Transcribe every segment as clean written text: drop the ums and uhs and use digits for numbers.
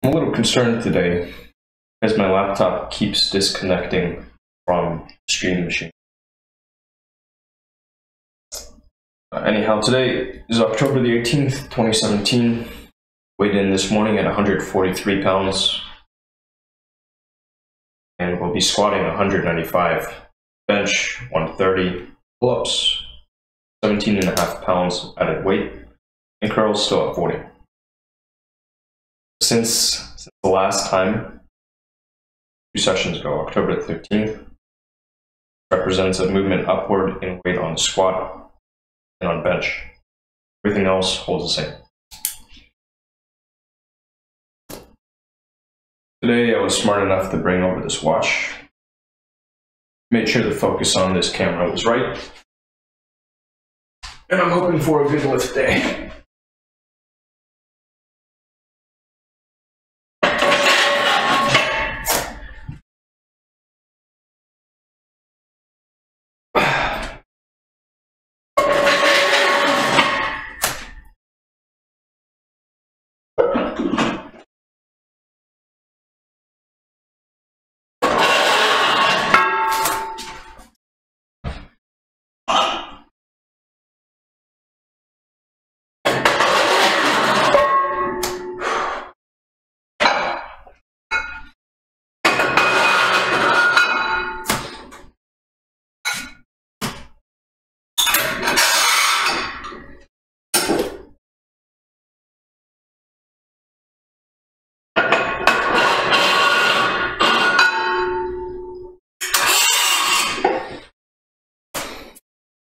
I'm a little concerned today as my laptop keeps disconnecting from the stream machine. Anyhow, today is October the 18th, 2017. Weighed in this morning at 143 pounds. And we'll be squatting 195. Bench 130. Pull-ups 17.5 pounds added weight. And curls still at 40. Since the last time, 2 sessions ago, October 13th, represents a movement upward in weight on squat and on bench. Everything else holds the same. Today I was smart enough to bring over this watch. Made sure the focus on this camera was right. And I'm hoping for a good lift day.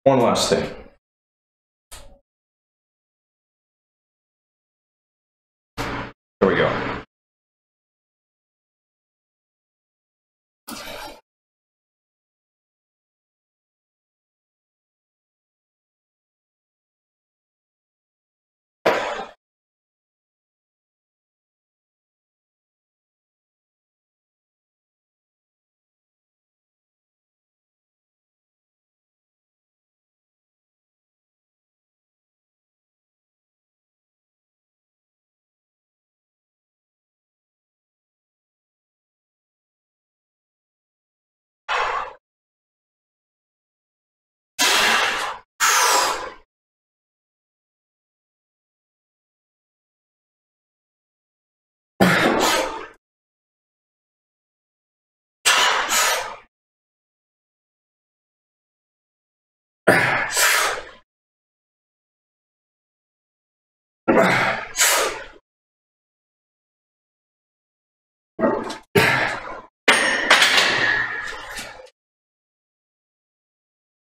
One last thing. There we go.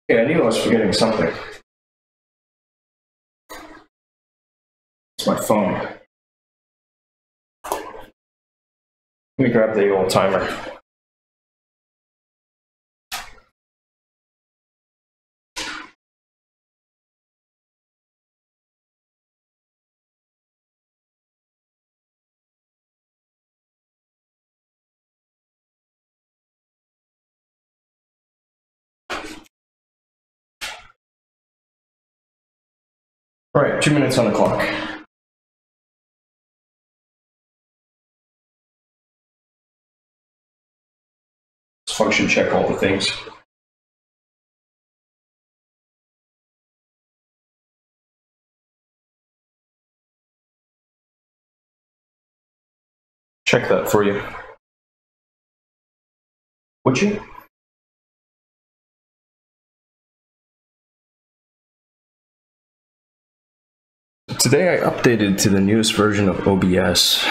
Okay, I knew I was forgetting something. It's my phone. Let me grab the old timer. All right, 2 minutes on the clock. Let's function check all the things. Check that for you. Would you? Today I updated to the newest version of OBS,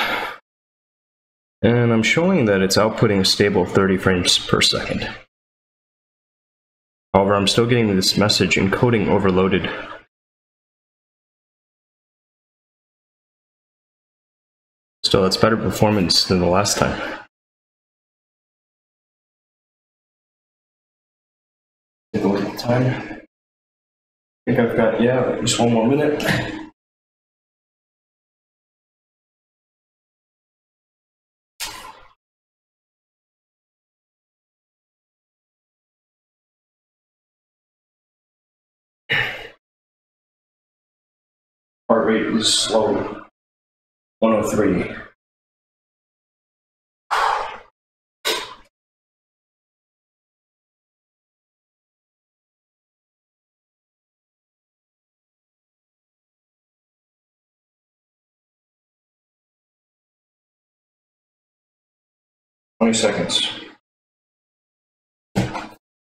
and I'm showing that it's outputting a stable 30 frames per second. However, I'm still getting this message encoding overloaded. Still, that's better performance than the last time. Take a look at the time. I think I've got, just 1 more minute. Heart rate is slow, 103. 20 seconds.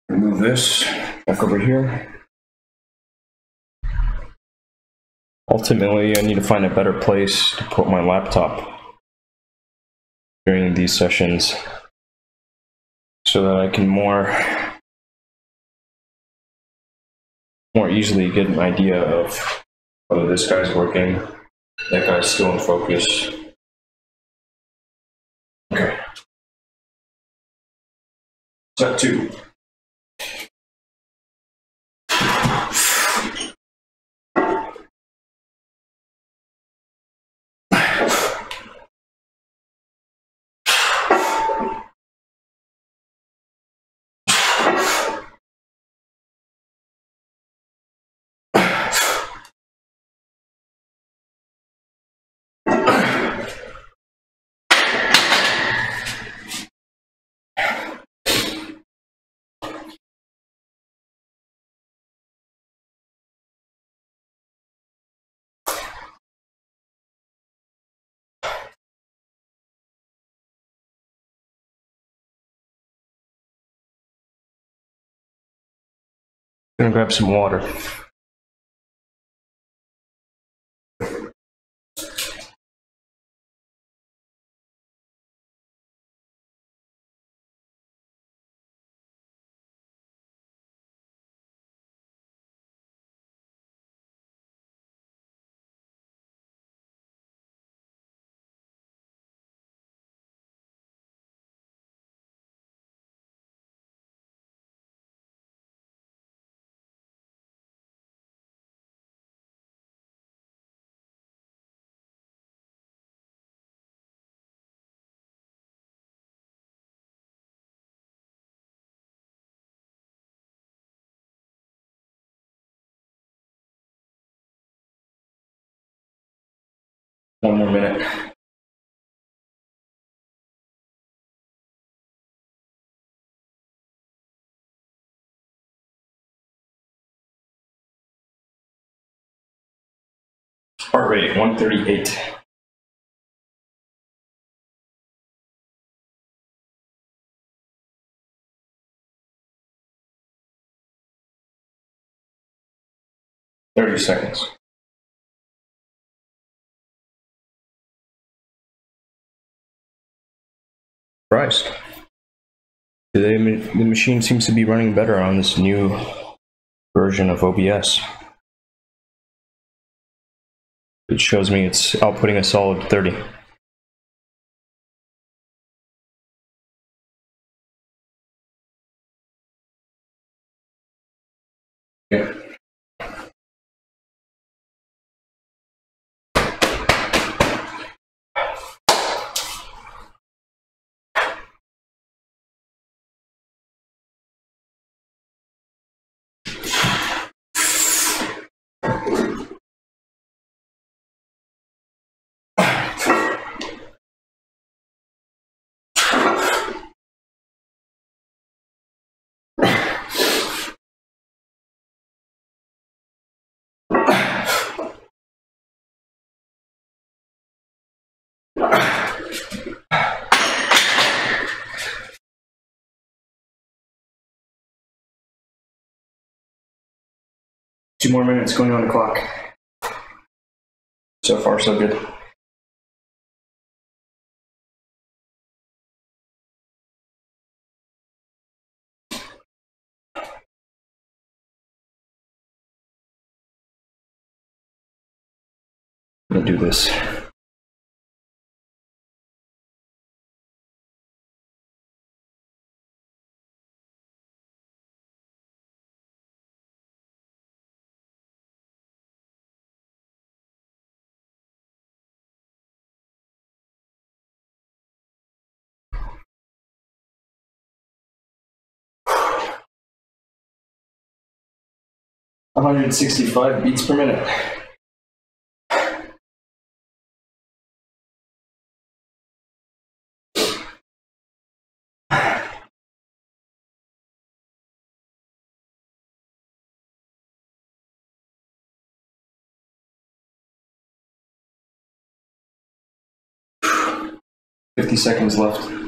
Move this back over here. Ultimately, I need to find a better place to put my laptop during these sessions so that I can more easily get an idea of whether this guy's working, that guy's still in focus. Okay. Step 2. I'm gonna grab some water. One more minute. Heart rate 138. Thirty seconds. Christ. Today, the machine seems to be running better on this new version of OBS. It shows me it's outputting a solid 30. Yeah. Two more minutes going on the clock. So far, so good. I'm gonna do this. One 165 beats per minute. $50 seconds left.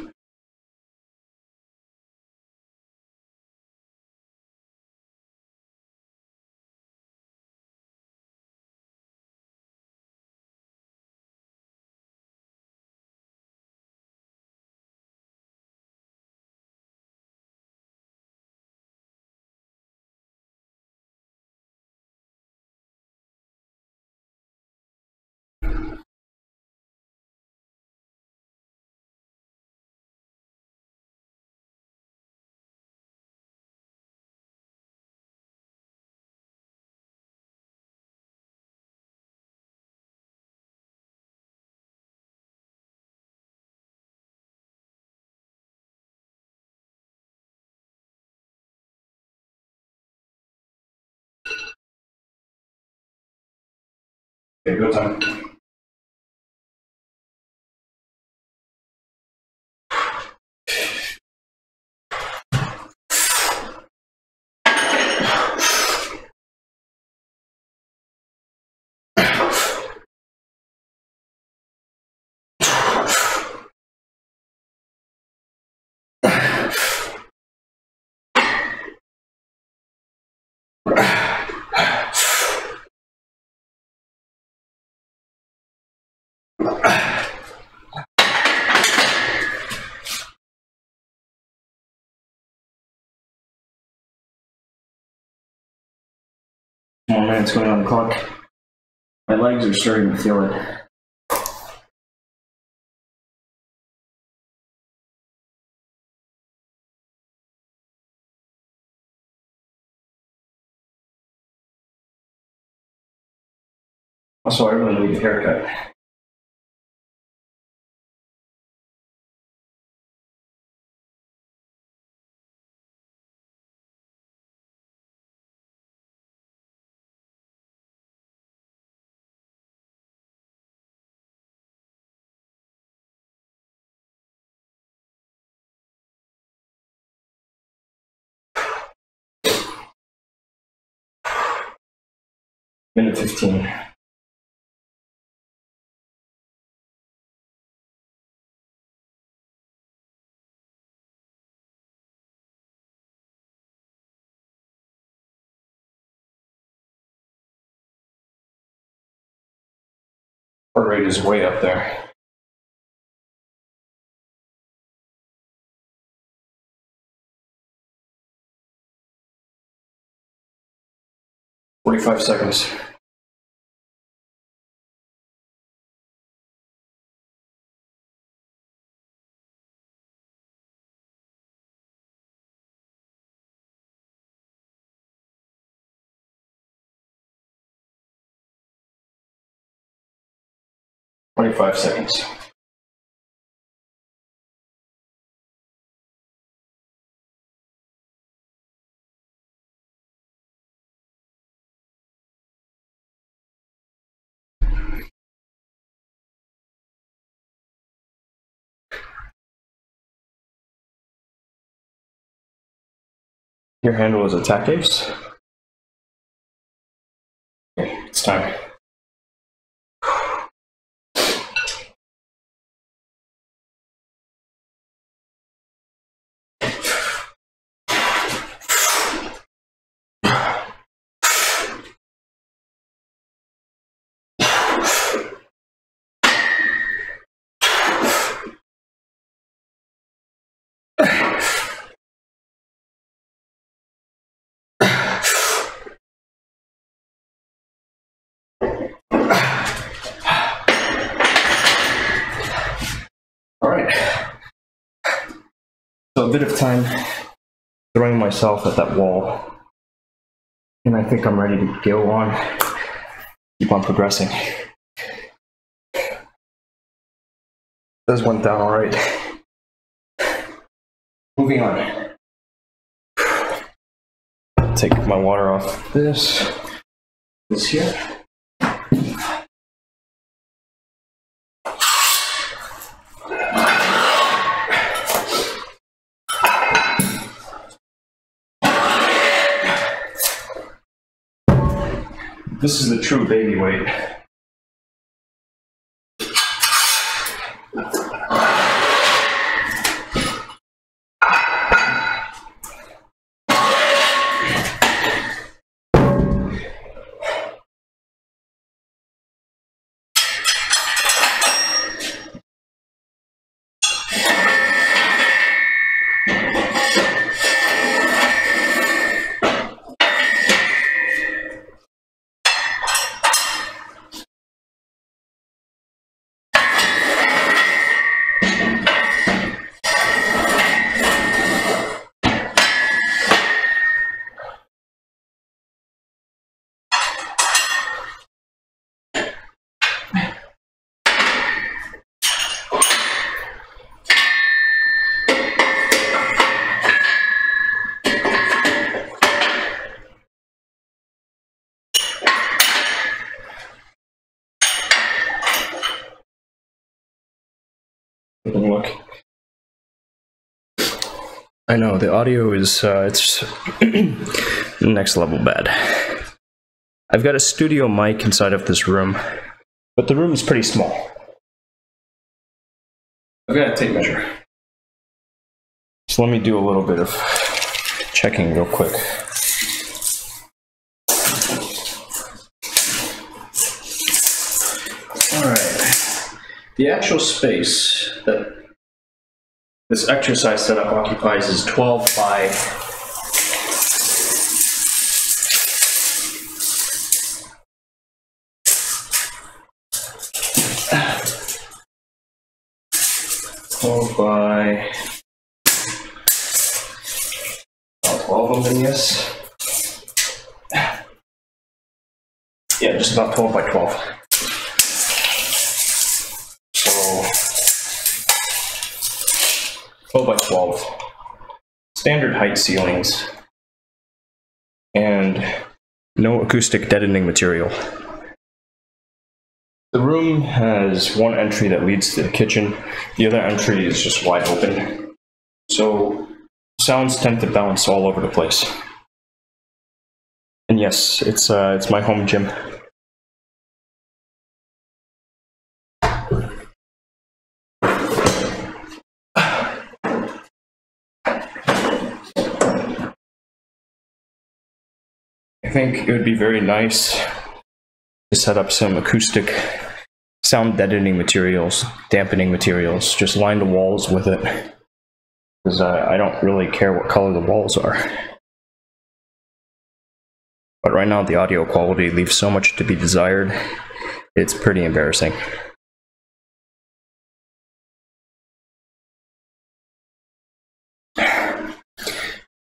Okay, go time. More minutes going on the clock. My legs are starting to feel it. Also, I really need a haircut. Minute 15. Heart rate is way up there. "45 seconds. "25 seconds. Your handle is attack ace. Okay, it's time. All right. So a bit of time throwing myself at that wall, and I think I'm ready to go on. Keep on progressing. This went down all right. Moving on. Take my water off this here. This is the true baby weight. Look. I know the audio is it's next level bad. I've got a studio mic inside of this room, but the room is pretty small. I've got a tape measure. So let me do a little bit of checking real quick. Alright. The actual space that this exercise setup occupies is 12 by 12 of them, yes. Yeah, just about 12 by 12. So 12 by 12. Standard height ceilings. And no acoustic deadening material. The room has one entry that leads to the kitchen. The other entry is just wide open. So sounds tend to bounce all over the place. And yes, it's my home gym. I think it would be very nice to set up some acoustic sound deadening materials, dampening materials, just line the walls with it. Because I don't really care what color the walls are. But right now the audio quality leaves so much to be desired, it's pretty embarrassing.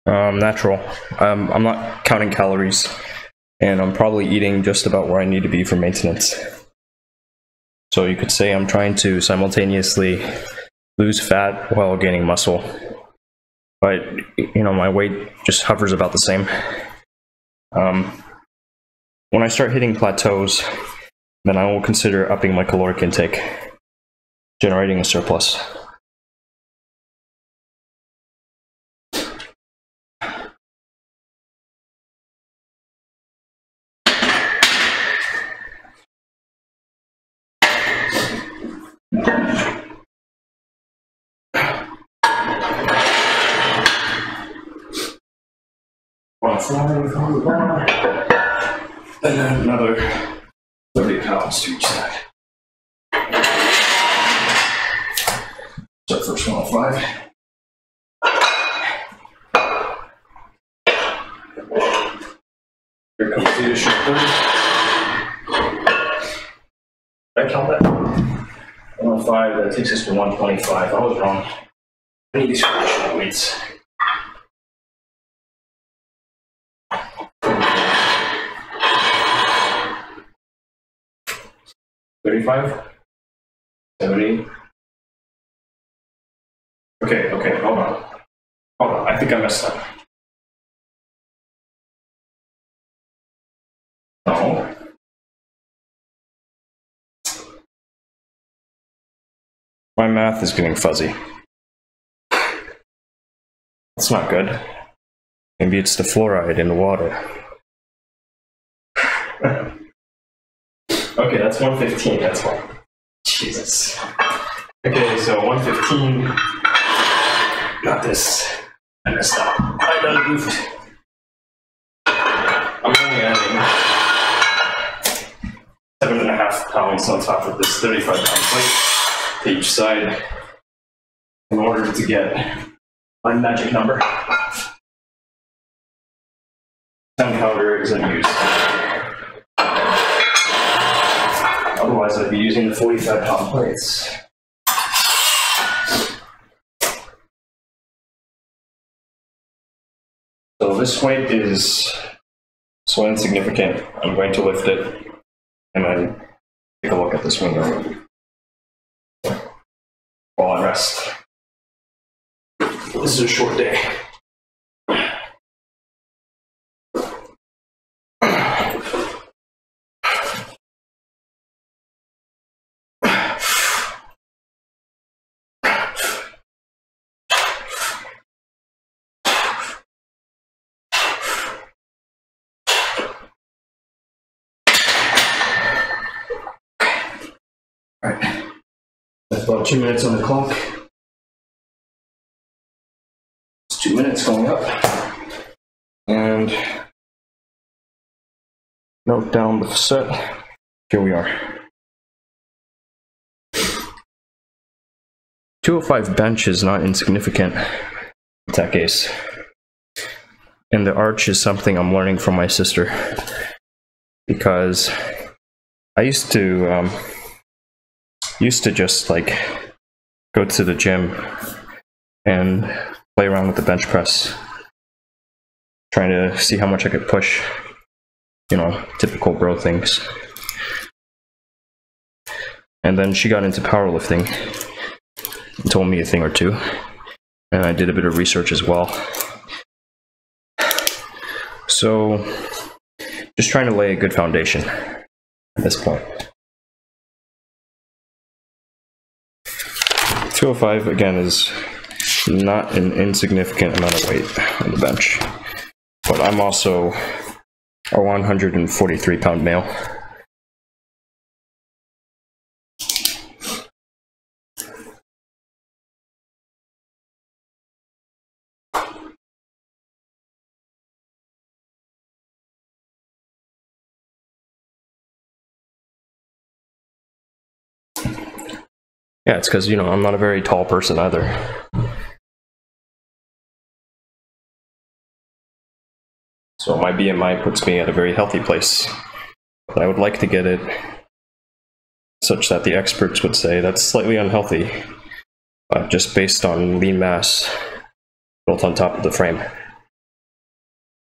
Natural. I'm not counting calories, and I'm probably eating just about where I need to be for maintenance. So you could say I'm trying to simultaneously lose fat while gaining muscle. But, you know, my weight just hovers about the same. When I start hitting plateaus, then I will consider upping my caloric intake, generating a surplus. And then another 30 pounds to each side. So first 105. Here comes the additional 30. Did I count that? 105, that takes us to 125. I was wrong. I need these additional weights. 35? 70? Okay, hold on. I think I messed up. No. My math is getting fuzzy. That's not good. Maybe it's the fluoride in the water. Okay, that's 115, that's why. Jesus. Okay, so 115. Got this. I messed up. I done goofed. I'm only adding 7.5 pounds on top of this 35 pound plate to each side in order to get my magic number. Sound counter isn't used. Otherwise, I'd be using the 45 pound plates. So this weight is so insignificant, I'm going to lift it and then take a look at this window while I rest. This is a short day. Alright, that's about 2 minutes on the clock. It's 2 minutes going up. And note down the set. Here we are. 205 bench is not insignificant in that case. And the arch is something I'm learning from my sister. Because I used to just like go to the gym and play around with the bench press, trying to see how much I could push, you know, typical bro things. And then she got into powerlifting and told me a thing or two, and I did a bit of research as well. So just trying to lay a good foundation at this point. 205 again is not an insignificant amount of weight on the bench, but I'm also a 143 pound male. Yeah, it's because, you know, I'm not a very tall person either. So my BMI puts me at a very healthy place. But I would like to get it such that the experts would say that's slightly unhealthy, just based on lean mass built on top of the frame.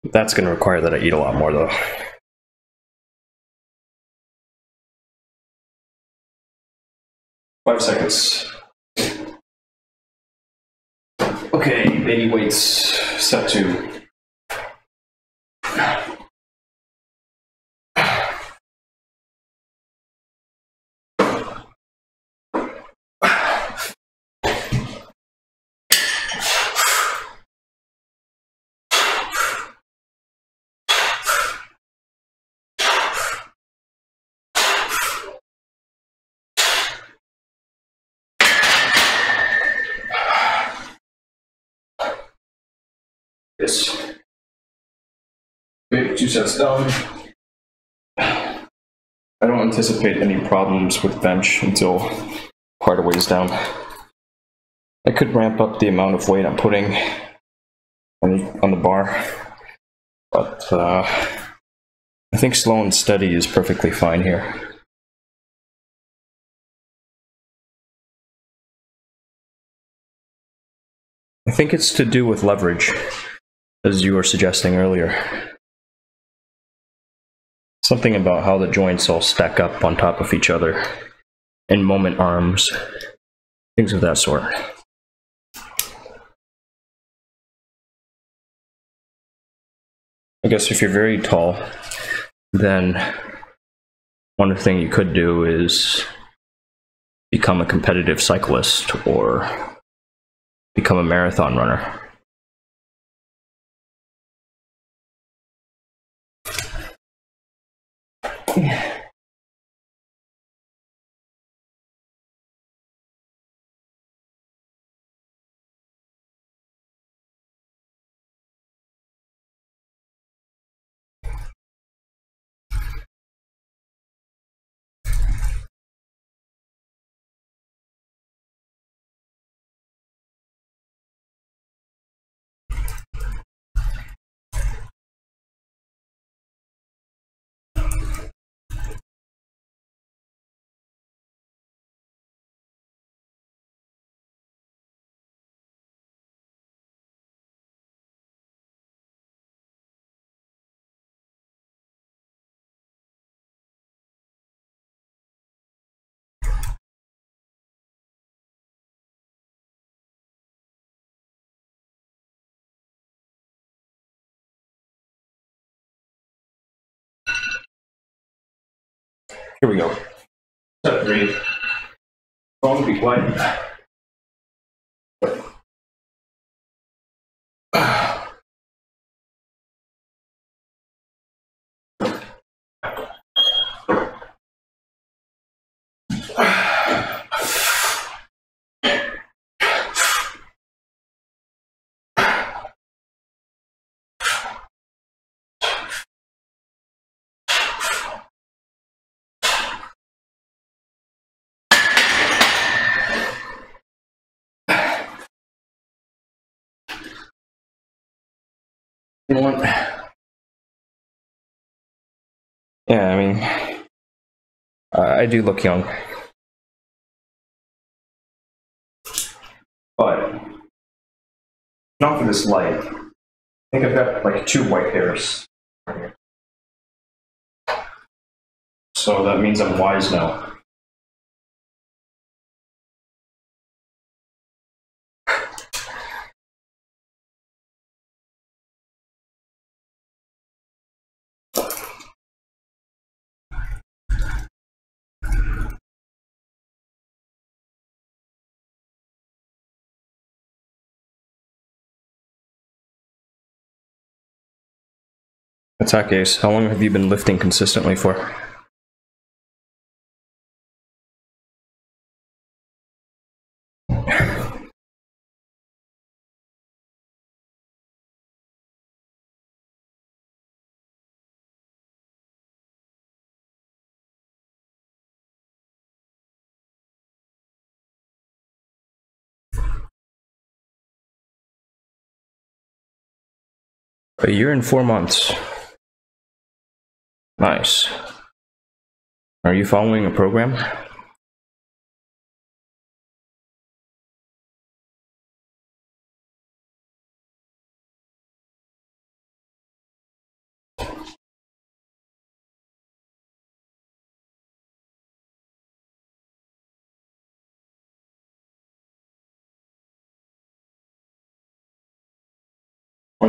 That's going to require that I eat a lot more though. Five seconds. Okay, baby weights set to. Yes. Okay, 2 sets down. I don't anticipate any problems with bench until quite a ways down. I could ramp up the amount of weight I'm putting on the bar, but I think slow and steady is perfectly fine here. I think it's to do with leverage, as you were suggesting earlier. Something about how the joints all stack up on top of each other, and moment arms, things of that sort. I guess if you're very tall, then one thing you could do is become a competitive cyclist or become a marathon runner. Here we go. Step 3. Phone be quiet. You know what? Yeah, I mean, I do look young. But not for this light. I think I've got like 2 white hairs. So that means I'm wise now. Attack Ace, how long have you been lifting consistently for? A year and 4 months. Nice. Are you following a program?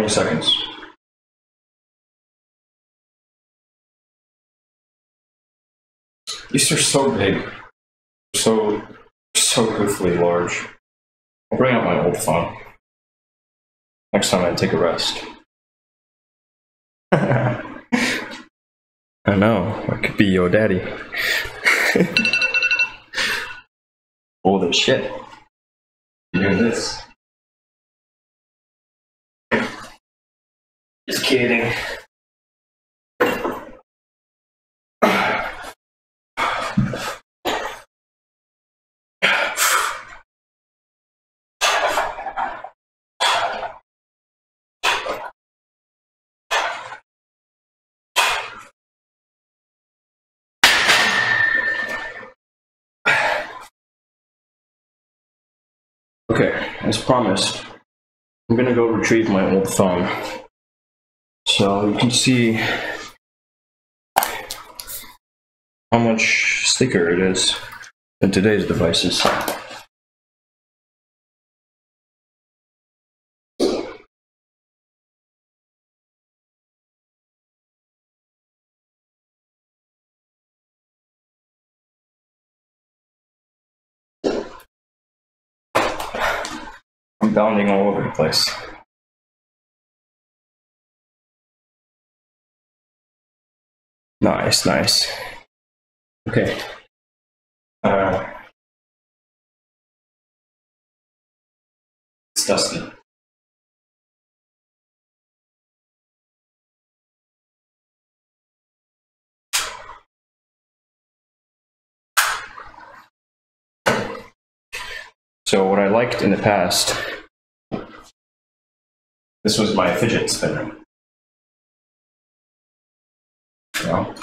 Seconds. These are so big. So goofily large. I'll bring out my old phone. Next time I take a rest. I know, I could be your daddy. Old as shit. You're doing this. Just kidding. Okay, as promised, I'm gonna go retrieve my old phone. So you can see how much sleeker it is than today's devices. I'm bounding all over the place. Nice, nice. Okay. It's dusty. So what I liked in the past, this was my fidget spinner. You know?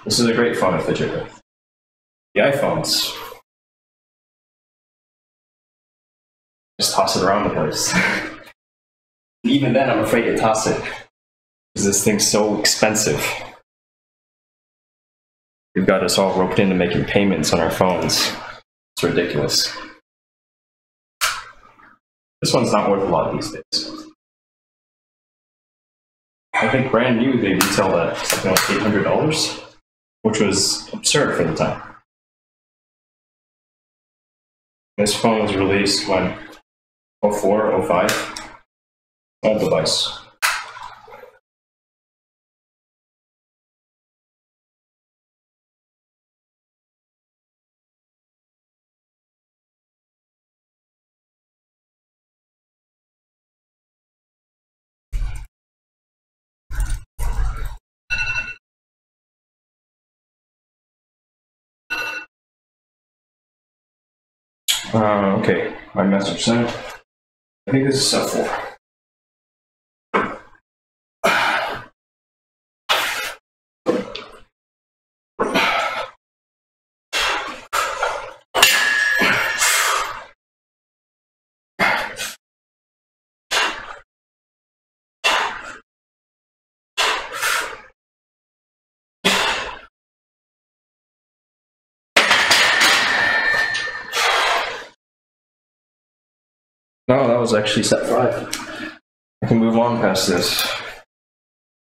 This is a great phone to fidget with. The iPhones, just toss it around the place. Even then, I'm afraid to toss it because this thing's so expensive. We've got us all roped into making payments on our phones. It's ridiculous. This one's not worth a lot these days. I think brand new they retail at something like $800, which was absurd for the time. This phone was released when? 04, 05? Old device. Okay, my message sent. I think this is step 4. No, that was actually set 5. I can move on past this.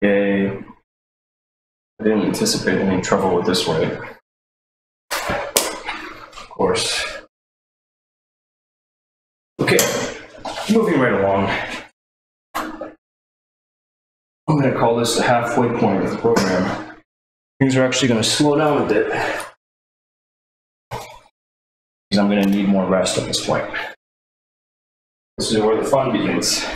Yay. I didn't anticipate any trouble with this weight. Of course. Okay, moving right along. I'm going to call this the halfway point of the program. Things are actually going to slow down a bit, because I'm going to need more rest at this point. This is where the fun begins.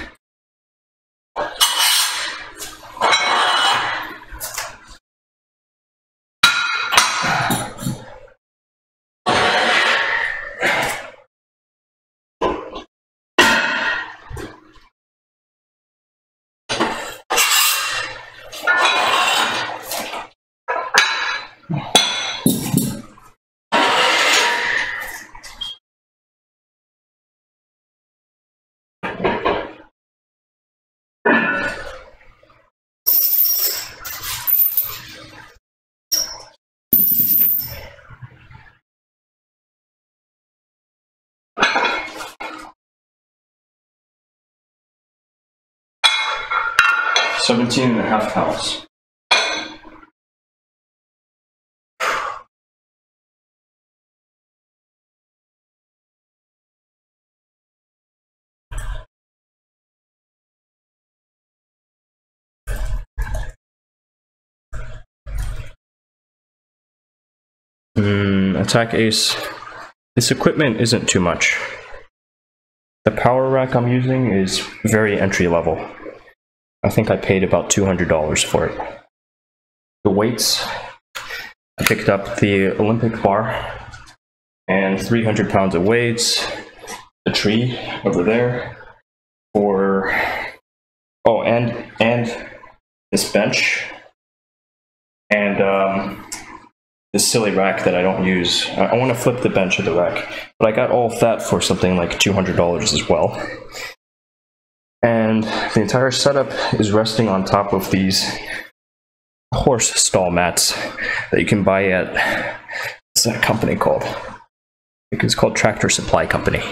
£17.5. Attack ace. This equipment isn't too much. The power rack I'm using is very entry level. I think I paid about $200 for it. The weights, I picked up the Olympic bar and 300 pounds of weights, the tree over there, for, oh, and this bench, and this silly rack that I don't use. I want to flip the bench of the rack, but I got all of that for something like $200 as well. And the entire setup is resting on top of these horse stall mats that you can buy at, what's that company called? I think it's called Tractor Supply Company.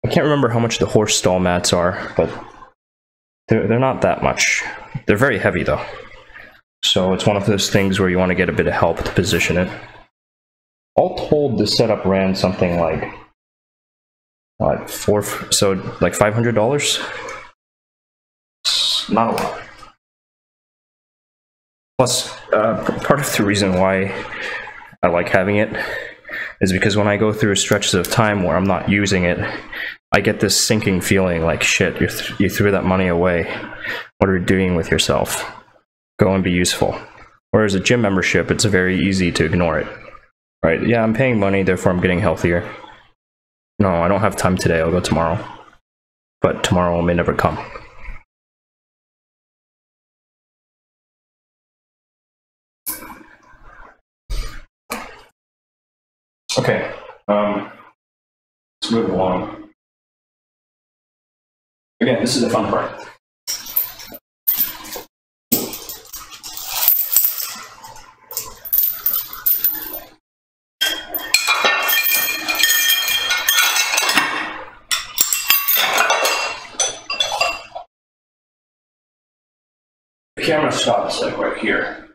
I can't remember how much the horse stall mats are, but they're not that much. They're very heavy though. So it's one of those things where you want to get a bit of help to position it. All told, the setup ran something like like $500? Not a lot. Plus, part of the reason why I like having it is because when I go through stretches of time where I'm not using it, I get this sinking feeling like, shit, you threw that money away. What are you doing with yourself? Go and be useful. Whereas a gym membership, it's very easy to ignore it. Right? Yeah, I'm paying money, therefore I'm getting healthier. No, I don't have time today, I'll go tomorrow. But tomorrow may never come. Okay, let's move along. Again, this is the fun part. The camera stops like right here.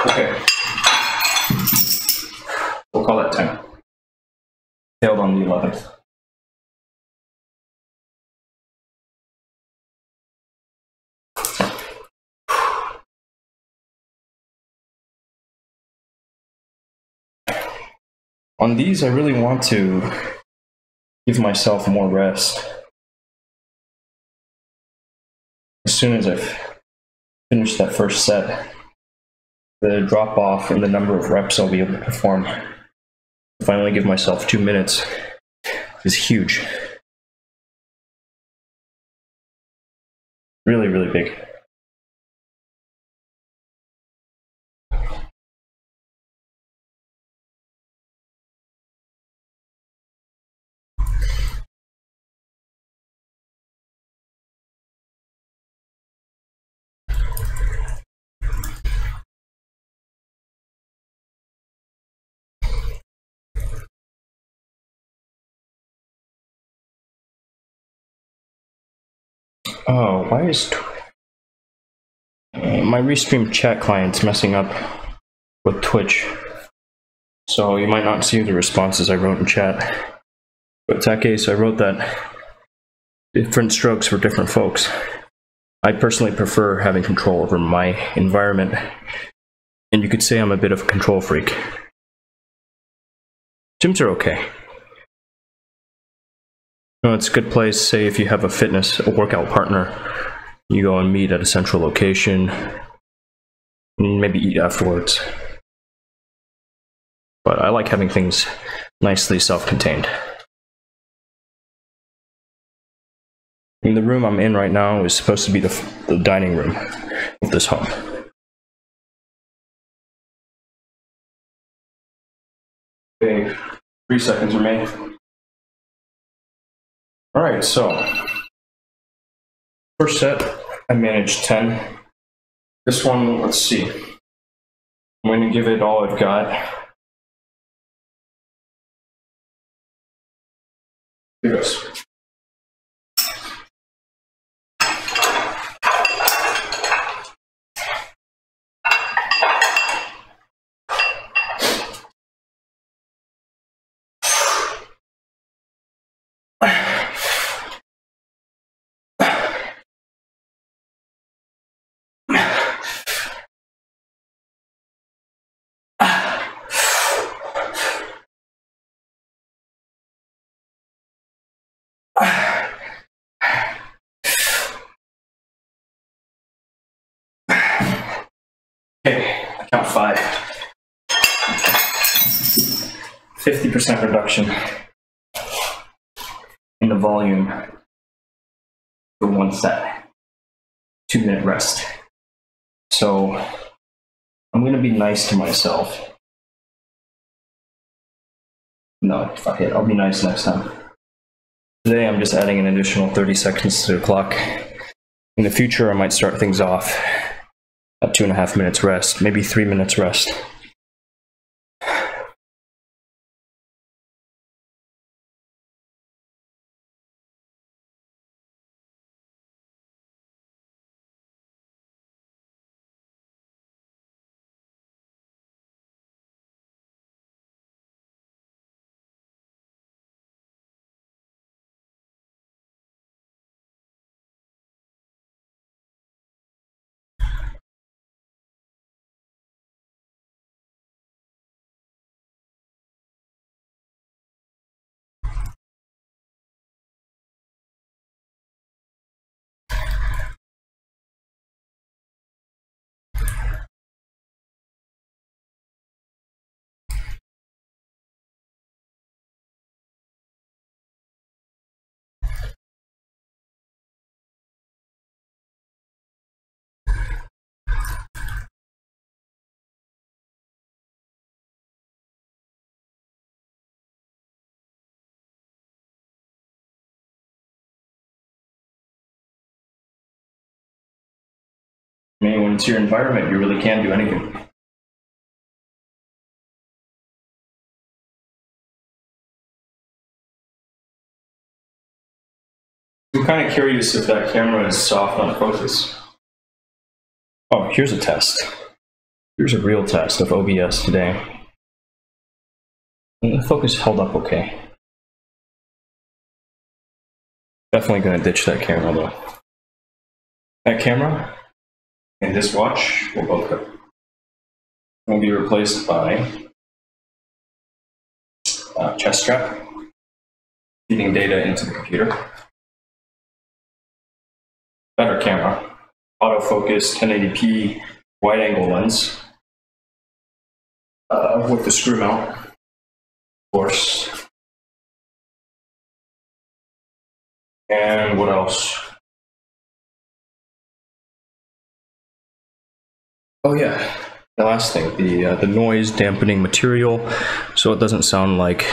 Okay. We'll call that 10. Failed on the 11th. On these, I really want to give myself more rest. As soon as finish that first set, the drop off in the number of reps I'll be able to perform, to finally give myself 2 minutes, is huge. Really, really big. Oh, why is my Restream chat client's messing up with Twitch? So you might not see the responses I wrote in chat. But in that case, I wrote that different strokes for different folks. I personally prefer having control over my environment, and you could say I'm a bit of a control freak. Gyms are okay. No, it's a good place, say if you have a workout partner, you go and meet at a central location, and maybe eat afterwards. But I like having things nicely self-contained. I mean, the room I'm in right now is supposed to be the dining room of this home. Okay, 3 seconds remain. All right, so first set, I managed 10. This one, let's see. I'm going to give it all I've got. Here goes. Okay, I count 5. 50% reduction in the volume for one set. 2-minute rest. So I'm going to be nice to myself. No, fuck it. I'll be nice next time. Today I'm just adding an additional 30 seconds to the clock. In the future I might start things off at 2.5 minutes rest, maybe 3 minutes rest. I mean, when it's your environment, you really can't do anything. I'm kind of curious if that camera is soft on focus. Oh, here's a test. Here's a real test of OBS today. And the focus held up okay. Definitely gonna ditch that camera though. That camera and this watch will both go. Will be replaced by a chest strap, feeding data into the computer. Better camera, autofocus 1080p wide angle lens with the screw mount, of course. And what else? Oh yeah, the last thing, the noise dampening material, so it doesn't sound like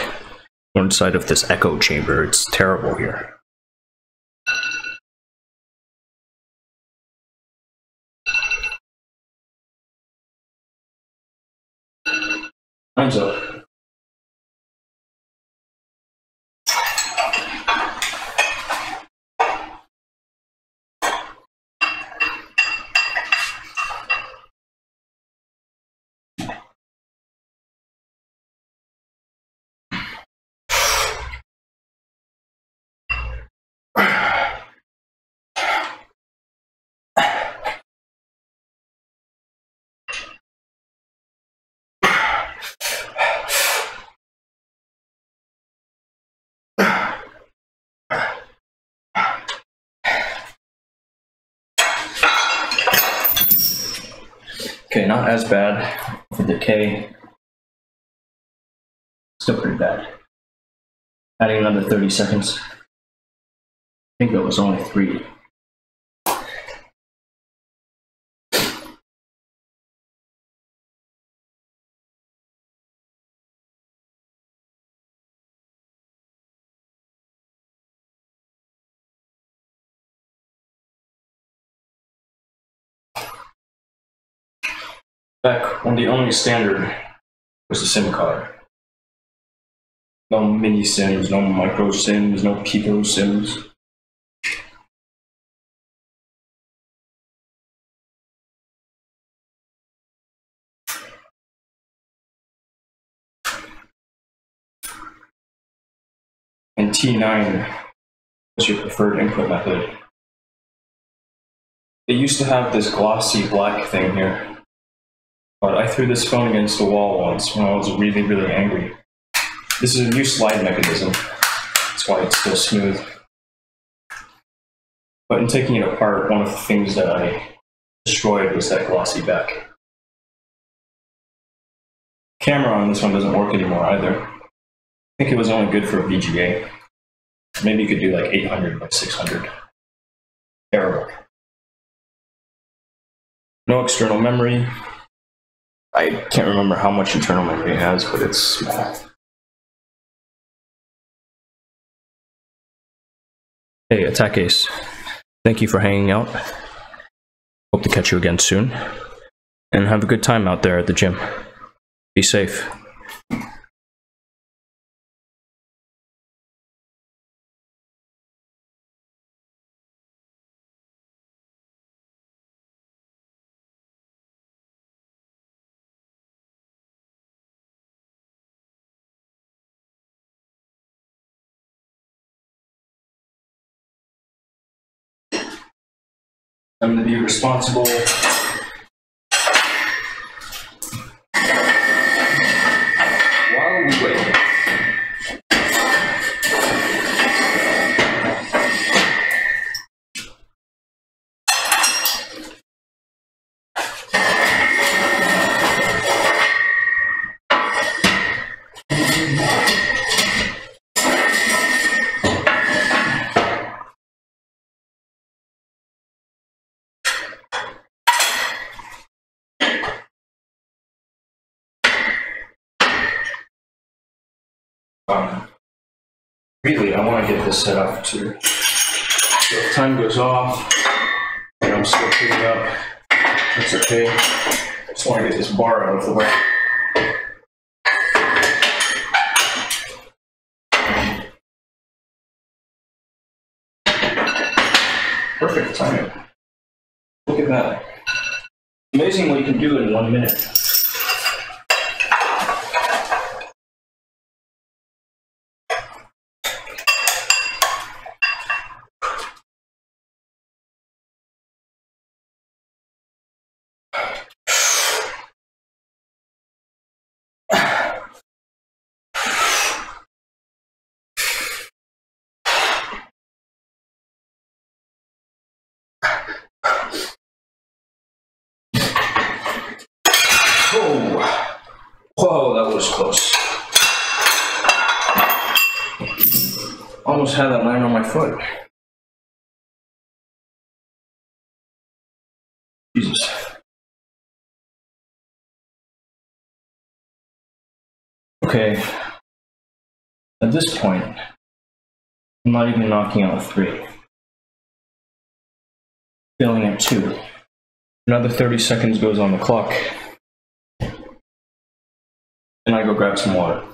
we're inside of this echo chamber. It's terrible here. Time's up. Okay, not as bad for decay. Still pretty bad. Adding another 30 seconds. I think that was only 3. Back when the only standard was the SIM card. No mini SIMs, no micro SIMs, no pico SIMs. And T9 was your preferred input method. They used to have this glossy black thing here, but I threw this phone against the wall once when I was really, really angry. This is a new slide mechanism. That's why it's still smooth. But in taking it apart, one of the things that I destroyed was that glossy back. Camera on this one doesn't work anymore either. I think it was only good for a VGA. Maybe you could do like 800 by 600. Terrible. No external memory. I can't remember how much internal memory it has, but it's small. Hey, Attack Ace. Thank you for hanging out. Hope to catch you again soon. And have a good time out there at the gym. Be safe. I'm going to be responsible while we wait. Really, I want to get this set up too. So if time goes off and I'm still cleaning up, that's okay. I just want to get this bar out of the way. Perfect timing. Look at that. Amazing what you can do in 1 minute. Whoa, that was close. Almost had that line on my foot. Jesus. Okay. At this point, I'm not even knocking out 3. Filling at 2. Another 30 seconds goes on the clock. And I go grab some water.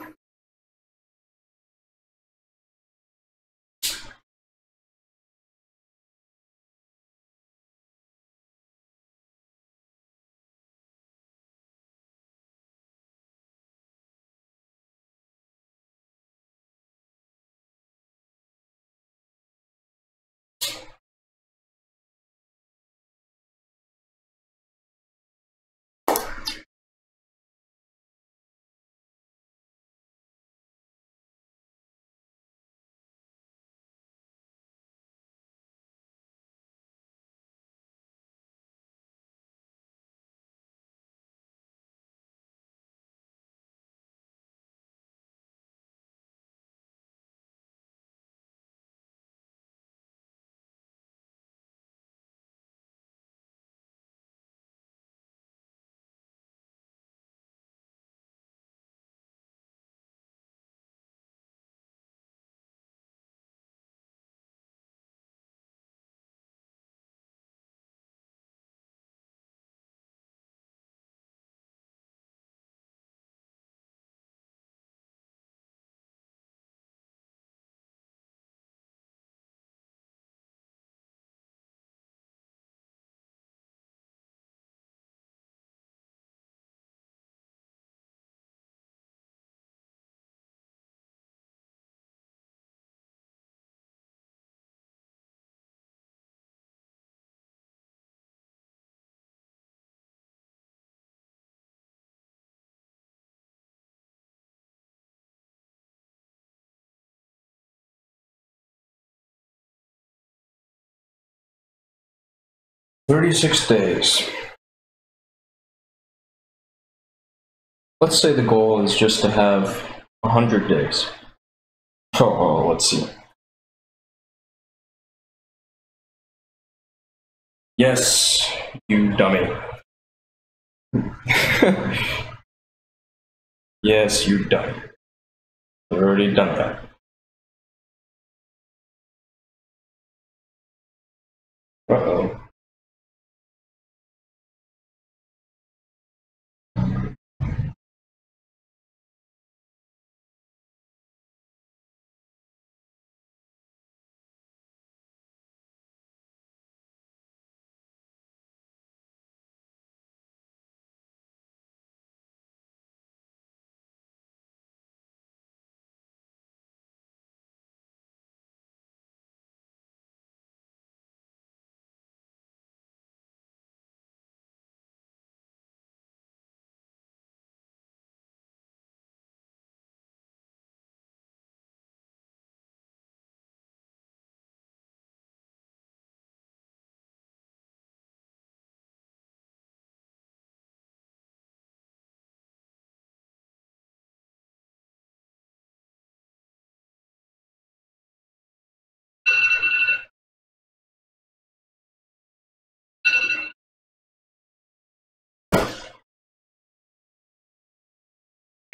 "36 days. Let's say the goal is just to have 100 days. Oh, let's see. Yes, you dummy. Yes, you dummy. I've already done that. Uh-oh.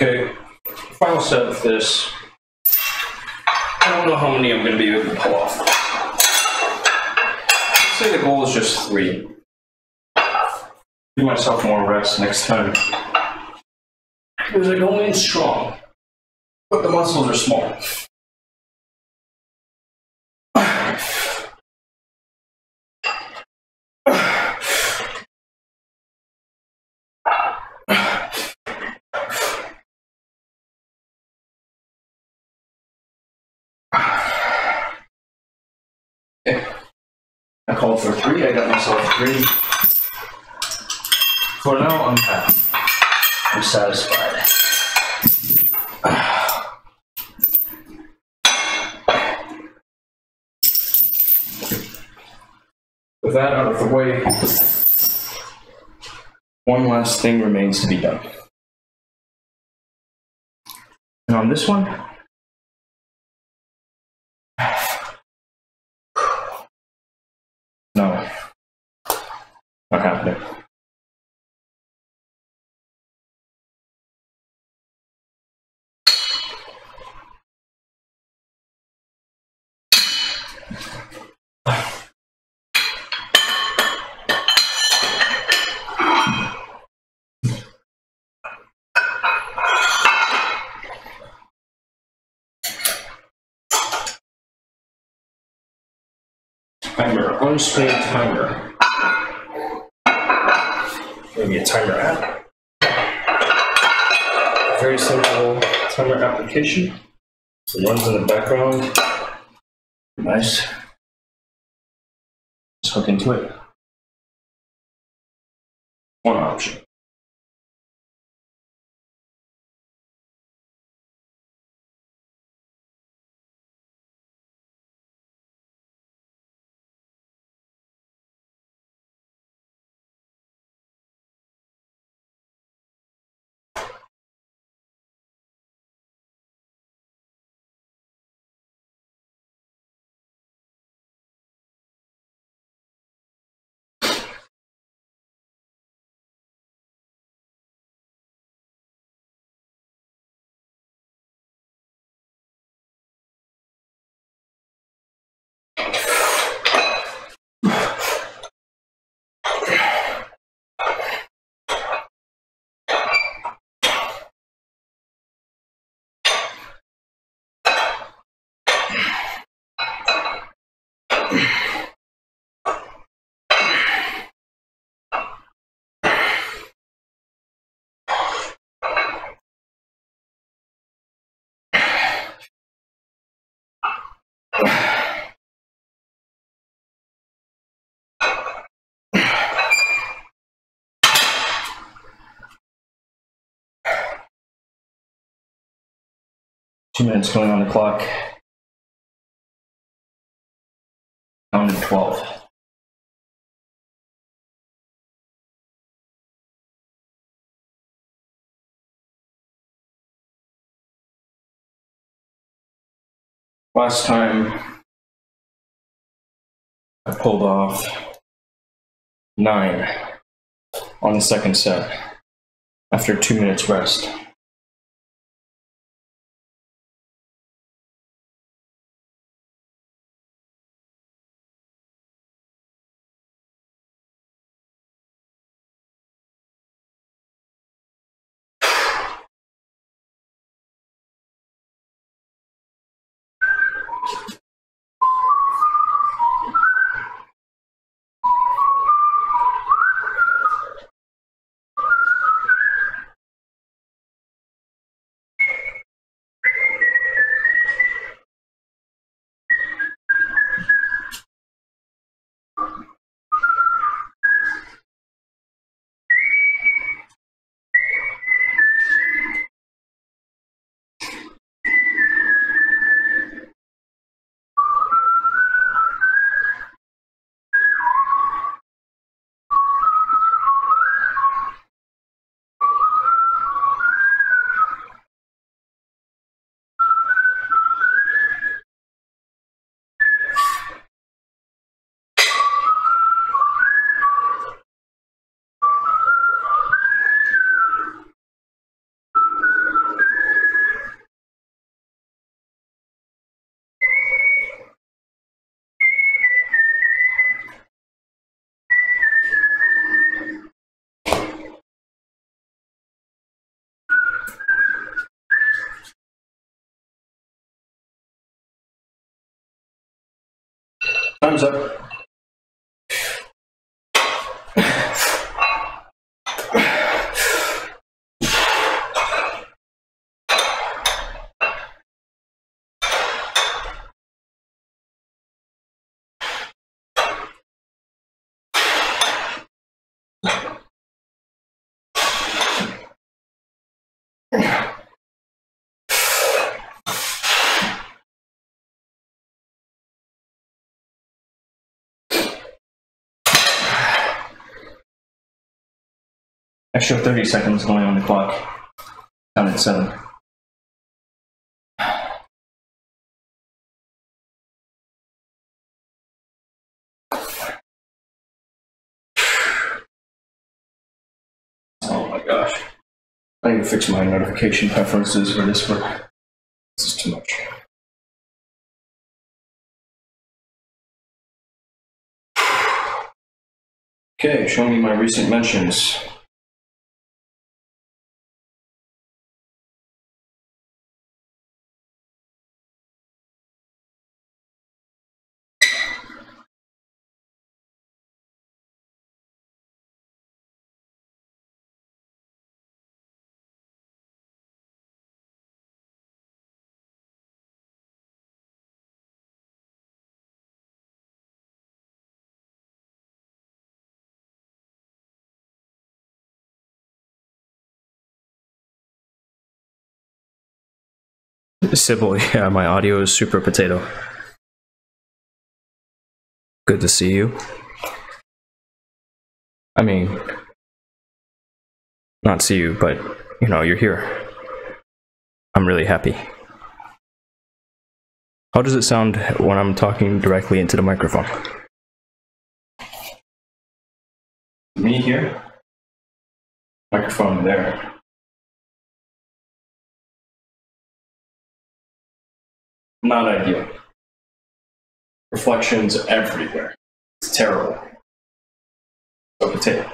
Okay, final set of this. I don't know how many I'm going to be able to pull off. Let's say the goal is just 3. Give myself more rest next time. Because I go in strong, but the muscles are small. I called for 3, I got myself 3. For now, I'm happy. I'm satisfied. With that out of the way, one last thing remains to be done. And on this one, no, not happening. Timer, on-screen timer. Maybe a timer app. Very simple timer application. It runs in the background. Nice. Let's hook into it. One option. Two minutes going on the clock. Counted 12. Last time I pulled off 9 on the second set after 2 minutes rest. Time's up. Extra 30 seconds going on the clock. Down at 7. gosh. I need to fix my notification preferences for this one. This is too much. Okay, show me my recent mentions. Sybil, yeah, my audio is super potato. Good to see you. I mean, not see you, but, you know, you're here. I'm really happy. How does it sound when I'm talking directly into the microphone? Me here? Microphone there. Not ideal. Reflections everywhere. It's terrible. So potato.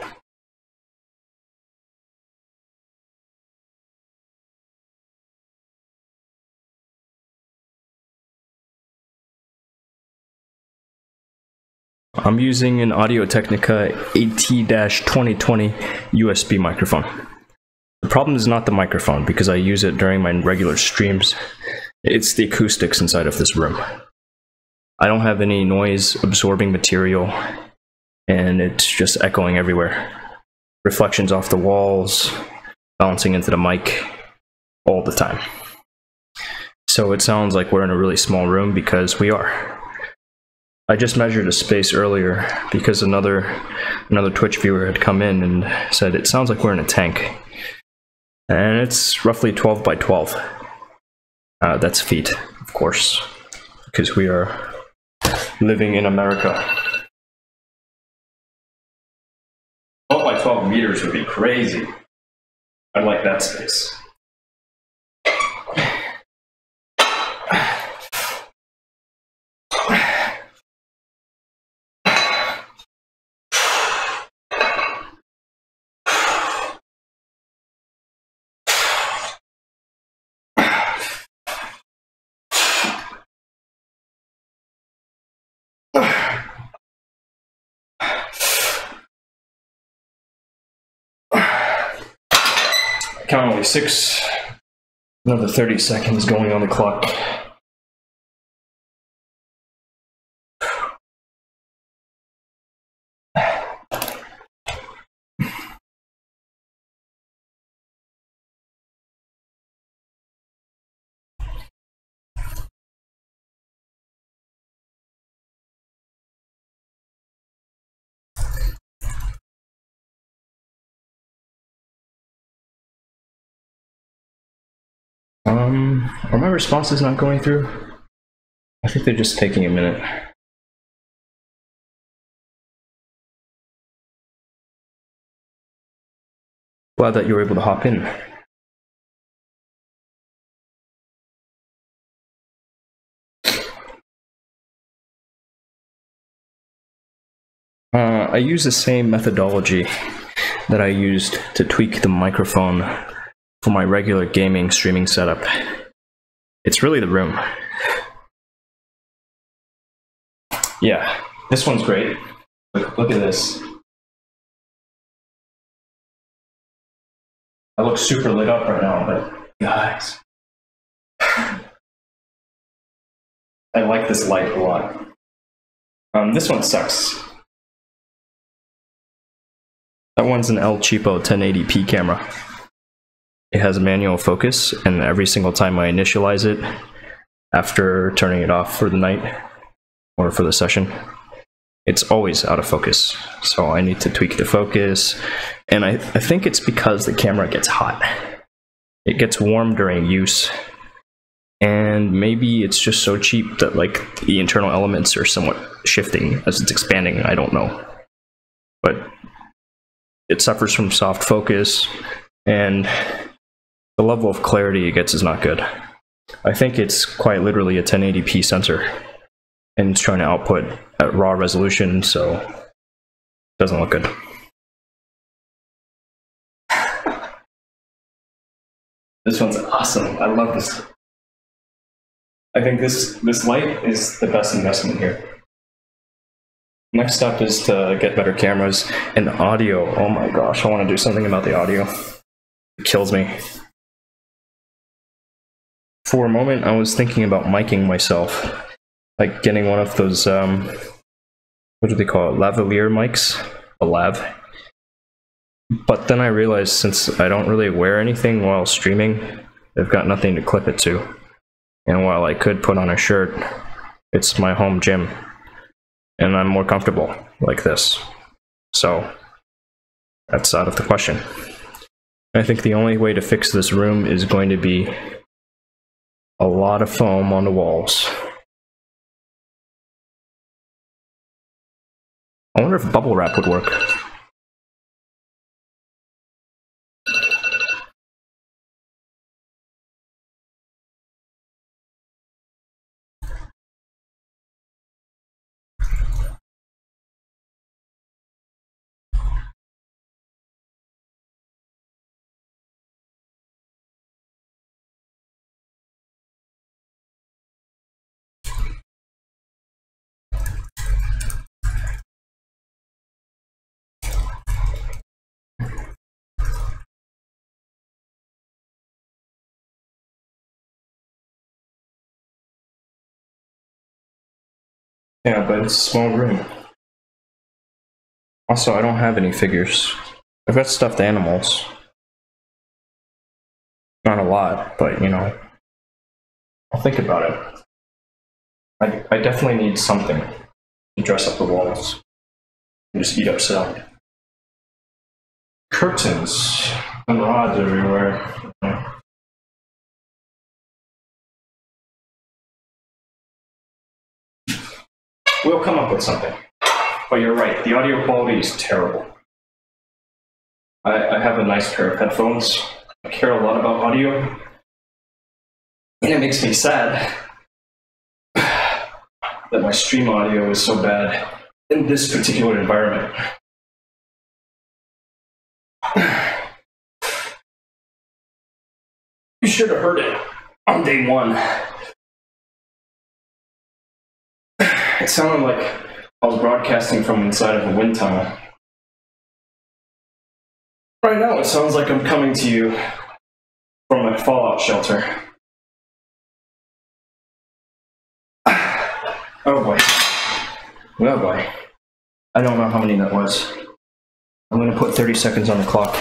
I'm using an Audio-Technica AT-2020 USB microphone. The problem is not the microphone, because I use it during my regular streams. It's the acoustics inside of this room. I don't have any noise absorbing material, and it's just echoing everywhere. Reflections off the walls, bouncing into the mic all the time. So it sounds like we're in a really small room, because we are. I just measured a space earlier because another Twitch viewer had come in and said it sounds like we're in a tank. And it's roughly 12 by 12. That's feet, of course, because we are living in America. 12 by 12 meters would be crazy. I'd like that space. Count only 6, another 30 seconds going on the clock. Are my responses not going through? I think they're just taking a minute. Glad that you were able to hop in. I use the same methodology that I used to tweak the microphone for my regular gaming streaming setup. It's really the room. Yeah, this one's great. Look at this. I look super lit up right now, but guys, I like this light a lot. This one sucks. That one's an El Cheapo 1080p camera. It has manual focus, and every single time I initialize it, after turning it off for the night, or for the session, it's always out of focus. So I need to tweak the focus, and I think it's because the camera gets hot. It gets warm during use, and maybe it's just so cheap that like the internal elements are somewhat shifting as it's expanding, I don't know. But it suffers from soft focus, and the level of clarity it gets is not good. I think it's quite literally a 1080p sensor, and it's trying to output at raw resolution, so it doesn't look good. This one's awesome. I love this. I think this light is the best investment here. Next step is to get better cameras and audio. Oh my gosh, I want to do something about the audio. It kills me. For a moment, I was thinking about miking myself, like getting one of those, what do they call it, lavalier mics? A lav. But then I realized since I don't really wear anything while streaming, I've got nothing to clip it to. And while I could put on a shirt, it's my home gym. And I'm more comfortable like this. So that's out of the question. I think the only way to fix this room is going to be a lot of foam on the walls. I wonder if bubble wrap would work. Yeah, but it's a small room. Also, I don't have any figures. I've got stuffed animals. Not a lot, but you know, I'll think about it. I definitely need something to dress up the walls and just eat up sound. Curtains and rods everywhere. We'll come up with something. But you're right, the audio quality is terrible. I have a nice pair of headphones. I care a lot about audio. And it makes me sad that my stream audio is so bad in this particular environment. You should have heard it on day one. It sounded like I was broadcasting from inside of a wind tunnel. Right now it sounds like I'm coming to you from a fallout shelter. Oh boy. Oh boy. I don't know how many that was. I'm gonna put 30 seconds on the clock.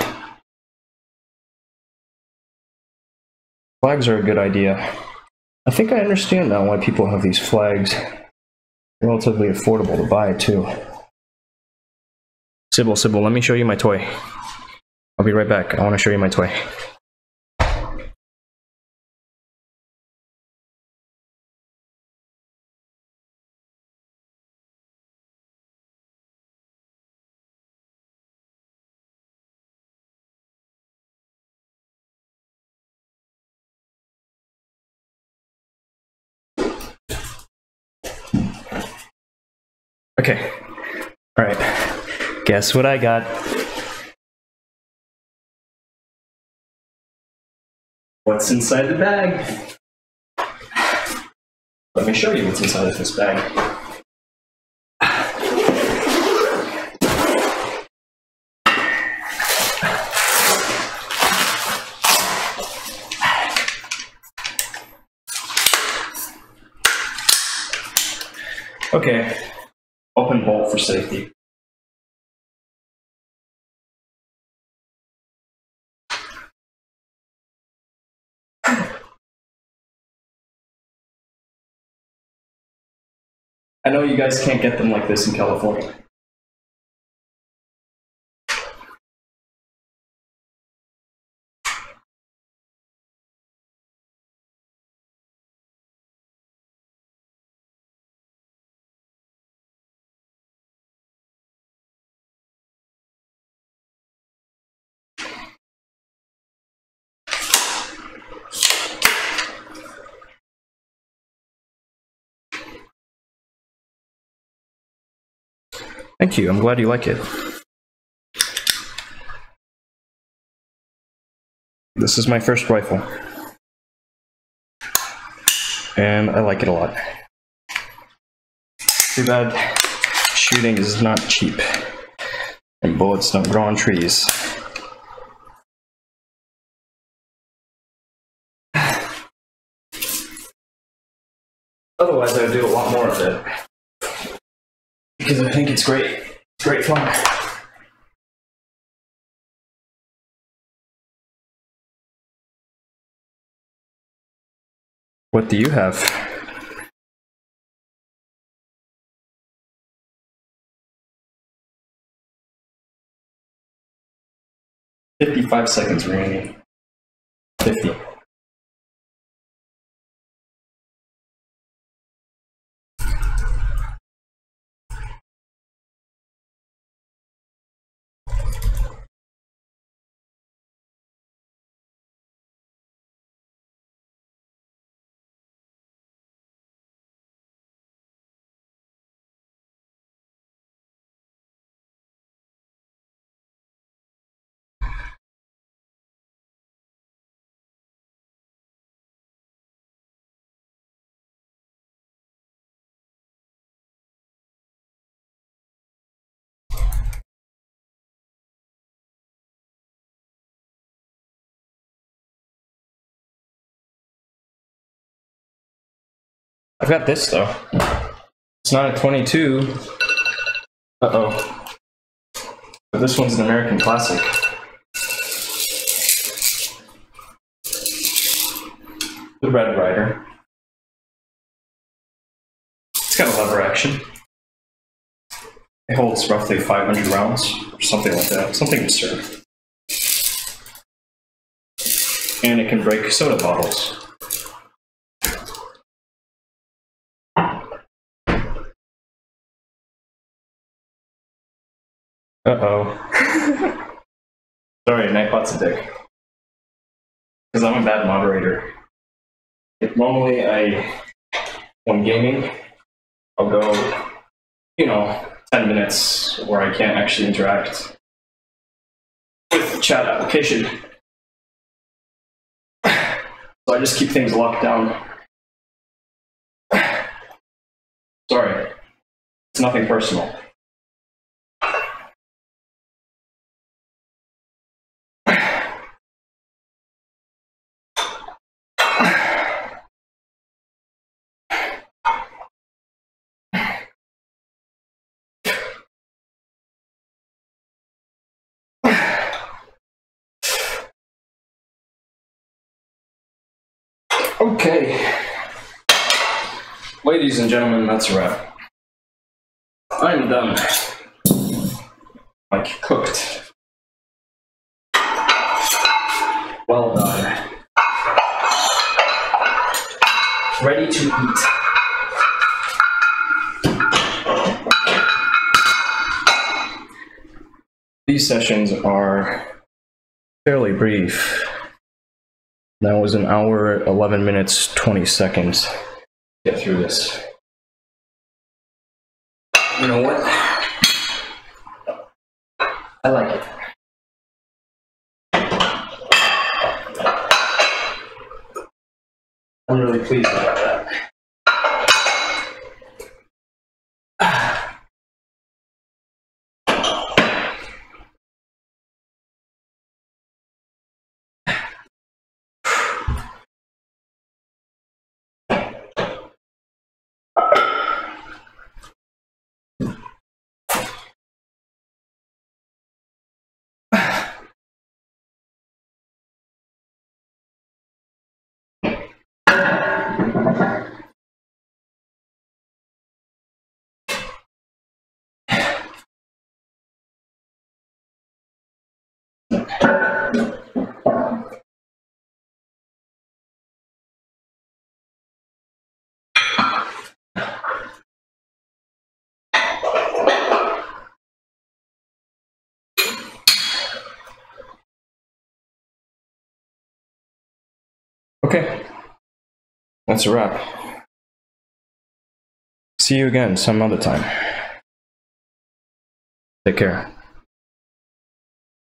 Flags are a good idea. I think I understand now why people have these flags. Relatively affordable to buy too. Sybil, let me show you my toy. I'll be right back. I want to show you my toy. Okay. Alright. Guess what I got? What's inside the bag? Let me show you what's inside of this bag. Okay. Open bolt for safety. I know you guys can't get them like this in California. Thank you, I'm glad you like it. This is my first rifle. And I like it a lot. Too bad shooting is not cheap. And bullets don't grow on trees. Otherwise, I would do a lot more of it. Because I think it's great. It's great fun. What do you have? 55 seconds remaining. 50. I've got this though. It's not a 22. Uh-oh. But this one's an American classic. The Red Rider. It's got a lever action. It holds roughly 500 rounds, or something like that. Something absurd. And it can break soda bottles. Uh-oh. Sorry, Nightbot's a dick. Because I'm a bad moderator. Normally, when gaming, I'll go, 10 minutes where I can't actually interact with the chat application. So I just keep things locked down. Sorry. It's nothing personal. Okay. Ladies and gentlemen, that's a wrap. I'm done. Like cooked. Well done. Ready to eat. These sessions are fairly brief. That was an hour, 11 minutes, 20 seconds to get through this. You know what? I like it. I'm really pleased about that. Okay, that's a wrap. See you again some other time. Take care.